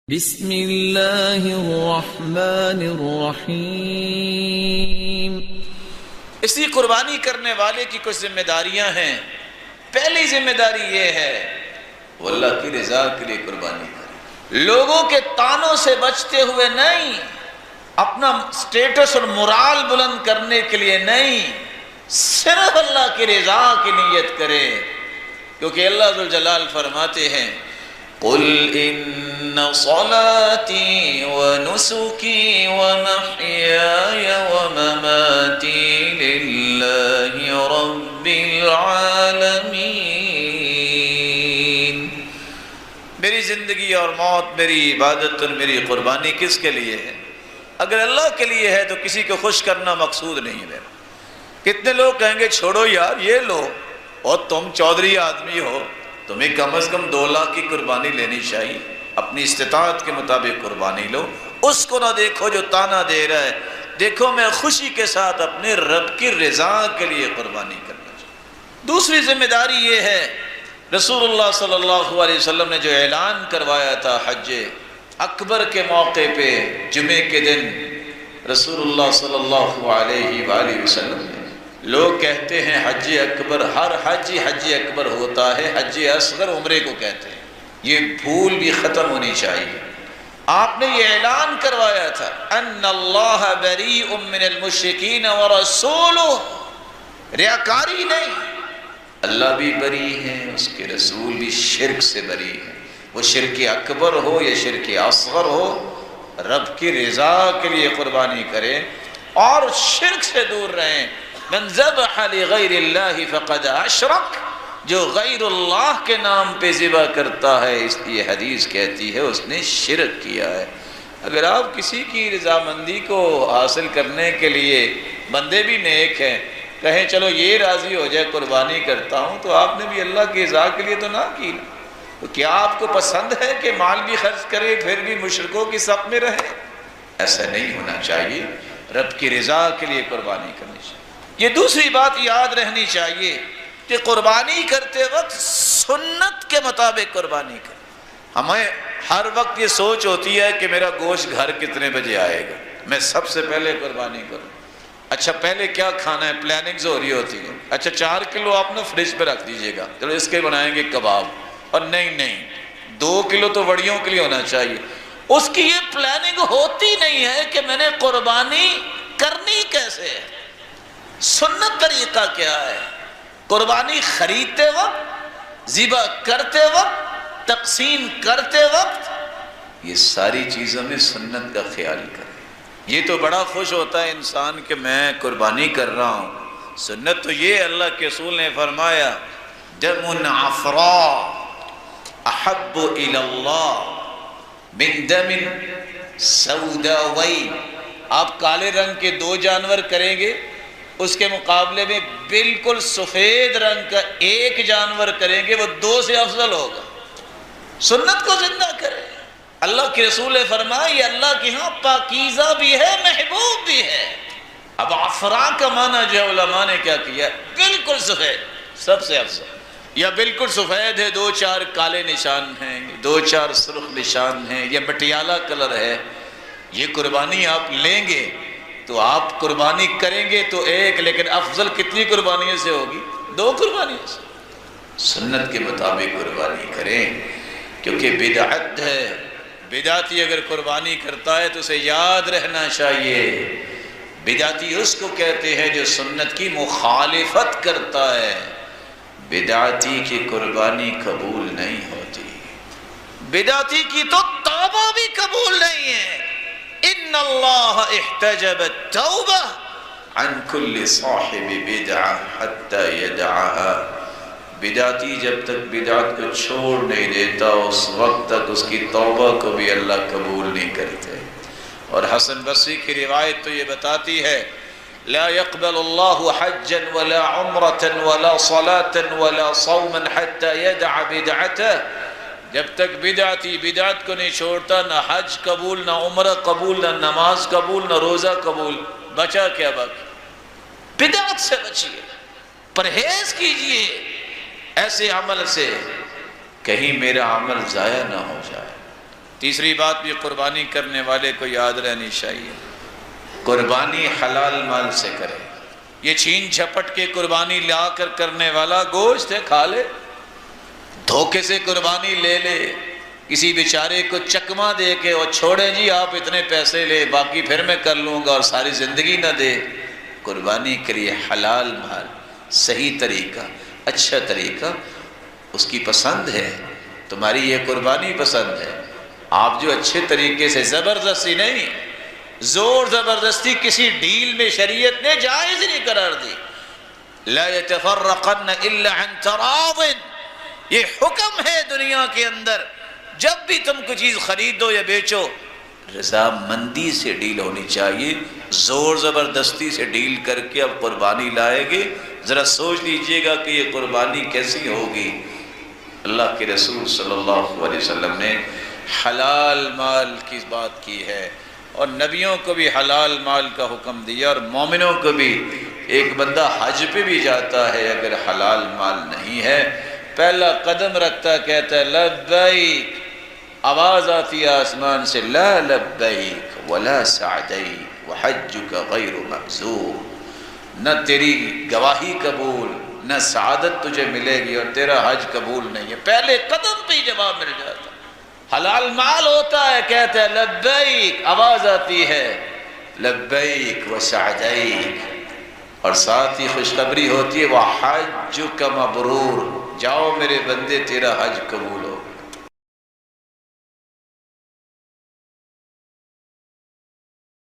بسم اللہ الرحمن الرحیم۔ اس لیے قربانی کرنے والے کی کچھ ذمہ داریاں ہیں۔ پہلی ذمہ داری یہ ہے وہ اللہ کی رضا کے لیے قربانی کرے، لوگوں کے طعنوں سے بچتے ہوئے نہیں، اپنا سٹیٹس اور مورال بلند کرنے کے لیے نہیں، صرف اللہ کی رضا کی نیت کرے، کیونکہ اللہ ذوالجلال فرماتے ہیں قل ان صلاتي ونسكي ومحياي ومماتي لله رب العالمين۔ میری زندگی اور موت، میری عبادت اور میری قربانی کس کے لیے ہے؟ اگر اللہ کے لیے ہے تو کسی کو خوش کرنا مقصود نہیں ہے میرا۔ کتنے لوگ کہیں گے چھوڑو یار یہ لو، اور تم چودھری آدمی ہو، تمہیں کم از کم 2 لاکھ کی قربانی لینی چاہیے، اپنی استطاعت کے مطابق قربانی لو۔ اس کو نہ دیکھو جو طعنہ دے رہا ہے، دیکھو میں خوشی کے ساتھ اپنے رب کی رضا کے لیے قربانی کرنا چاہیے۔ دوسری ذمہ داری یہ ہے، رسول اللہ صلی اللہ علیہ وسلم نے جو اعلان کروایا تھا حج اکبر کے موقع پہ جمعے کے دن، رسول اللہ صلی اللہ علیہ وآلہ وسلم نے، لوگ کہتے ہیں حج اکبر، ہر حج اکبر ہوتا ہے، حج اصغر عمرے کو کہتے ہیں، یہ بھول بھی ختم ہونی چاہیے۔ آپ نے یہ اعلان کروایا تھا ان اللہ بریء من المشرکین ورسولہ، ریاکاری نہیں، اللہ بھی بری ہے، اس کے رسول بھی شرک سے بری ہے، وہ شرک اکبر ہو یا شرک اصغر ہو، رب کی رضا کے لیے قربانی کریں اور شرک سے دور رہیں۔ من ذبح لغیر اللہ فقد اشرک، جو غیر اللہ کے نام پہ ذبح کرتا ہے، اس لیے حدیث کہتی ہے اس نے شرک کیا ہے۔ اگر آپ کسی کی رضامندی کو حاصل کرنے کے لیے، بندے بھی نیک ہیں، کہیں چلو یہ راضی ہو جائے قربانی کرتا ہوں، تو آپ نے بھی اللہ کی رضا کے لیے تو نہ کی۔ تو کیا آپ کو پسند ہے کہ مال بھی خرچ کرے پھر بھی مشرکوں کی صف میں رہے؟ ایسا نہیں ہونا چاہیے، رب کی رضا کے لیے قربانی کرنی چاہیے۔ یہ دوسری بات یاد رہنی چاہیے کہ قربانی کرتے وقت سنت کے مطابق قربانی کریں۔ ہمیں ہر وقت یہ سوچ ہوتی ہے کہ میرا گوشت گھر کتنے بجے آئے گا، میں سب سے پہلے قربانی کروں۔ اچھا پہلے کیا کھانا ہے، پلاننگز ہو رہی ہوتی ہے۔ اچھا 4 کلو آپ نے فریج پہ رکھ دیجئے گا، چلو اس کے بنائیں گے کباب، اور نہیں 2 کلو تو وڑیوں کے لیے ہونا چاہیے۔ اس کی یہ پلاننگ ہوتی نہیں ہے کہ میں نے قربانی کرنی کیسے ہے، سنت طریقہ کیا ہے۔ قربانی خریدتے وقت، ذبح کرتے وقت، تقسیم کرتے وقت، یہ ساری چیزوں میں سنت کا خیال کریں۔ یہ تو بڑا خوش ہوتا ہے انسان کہ میں قربانی کر رہا ہوں۔ سنت تو یہ اللہ کے رسول نے فرمایا دم عفراء احب الی اللہ من دم سوداوین، آپ کالے رنگ کے 2 جانور کریں گے، اس کے مقابلے میں بالکل سفید رنگ کا 1 جانور کریں گے، وہ 2 سے افضل ہوگا۔ سنت کو زندہ کریں۔ اللہ کے رسول نے فرمایا یہ اللہ کے ہاں پاکیزہ بھی ہے، محبوب بھی ہے۔ اب عفراء کا معنی جو علماء نے کیا کیا، بالکل سفید سب سے افضل، یا بالکل سفید ہے 2-4 کالے نشان ہیں، 2-4 سرخ نشان ہیں، یا مٹیالہ کلر ہے، یہ قربانی آپ لیں گے تو آپ قربانی کریں گے تو 1، لیکن افضل کتنی قربانیوں سے ہوگی؟ 2 قربانیوں سے۔ سنت کے مطابق قربانی کریں، کیونکہ بدعت ہے۔ بدعتی اگر قربانی کرتا ہے تو اسے یاد رہنا چاہیے، بدعتی اس کو کہتے ہیں جو سنت کی مخالفت کرتا ہے۔ بدعتی کی قربانی قبول نہیں ہوتی، بدعتی کی تو توبہ بھی قبول نہیں ہے۔ ان اللہ احتجب التوبہ عن کل صاحب بدعہ حتی یدعہا، بدعتی جب تک بدعت کو چھوڑ نہیں دیتا اس وقت تک اس کی توبہ کو بھی اللہ قبول نہیں کرتے۔ اور حسن بصری کی روایت تو یہ بتاتی ہے لا يقبل اللہ حجا ولا عمرة ولا صلاة ولا صوما حتی یدع بدعته، جب تک بدعتی بدعت کو نہیں چھوڑتا، نہ حج قبول، نہ عمرہ قبول، نہ نماز قبول، نہ روزہ قبول، بچا کیا باقی؟ بدعت سے بچیے، پرہیز کیجئے ایسے عمل سے، کہیں میرا عمل ضائع نہ ہو جائے۔ تیسری بات بھی قربانی کرنے والے کو یاد رہنی چاہیے، قربانی حلال مال سے کرے۔ یہ چھین جھپٹ کے قربانی لا کر کرنے والا گوشت ہے کھا لے، دھوکے سے قربانی لے لے، کسی بیچارے کو چکما دے کے اور چھوڑے جی آپ اتنے پیسے لے باقی پھر میں کر لوں گا اور ساری زندگی نہ دے۔ قربانی کے لیے حلال مال، صحیح طریقہ، اچھا طریقہ اس کی پسند ہے، تمہاری یہ قربانی پسند ہے، آپ جو اچھے طریقے سے، زبردستی نہیں، زور زبردستی کسی ڈیل میں شریعت نے جائز نہیں قرار دی۔ لا يتفرقن الا عن تراض، یہ حکم ہے دنیا کے اندر، جب بھی تم کوئی چیز خریدو یا بیچو رضامندی سے ڈیل ہونی چاہیے۔ زور زبردستی سے ڈیل کر کے اب قربانی لائے گے، ذرا سوچ لیجئے گا کہ یہ قربانی کیسی ہوگی۔ اللہ کے رسول صلی اللہ علیہ وسلم نے حلال مال کی بات کی ہے، اور نبیوں کو بھی حلال مال کا حکم دیا، اور مومنوں کو بھی۔ ایک بندہ حج پہ بھی جاتا ہے، اگر حلال مال نہیں ہے، پہلا قدم رکھتا کہتا ہے لبیک، آواز آتی ہے آسمان سے لا لبیک ولا سعدیک وحجک غیر مبذور، نہ تیری گواہی قبول، نہ سعادت تجھے ملے گی، اور تیرا حج قبول نہیں ہے۔ پہلے قدم پہ ہی جواب مل جاتا۔ حلال مال ہوتا ہے، کہتا ہے لبیک، آواز آتی ہے لبیک وسعدیک، اور ساتھ ہی خوشخبری ہوتی ہے وحجک مبرور، جاؤ میرے بندے تیرا حج قبول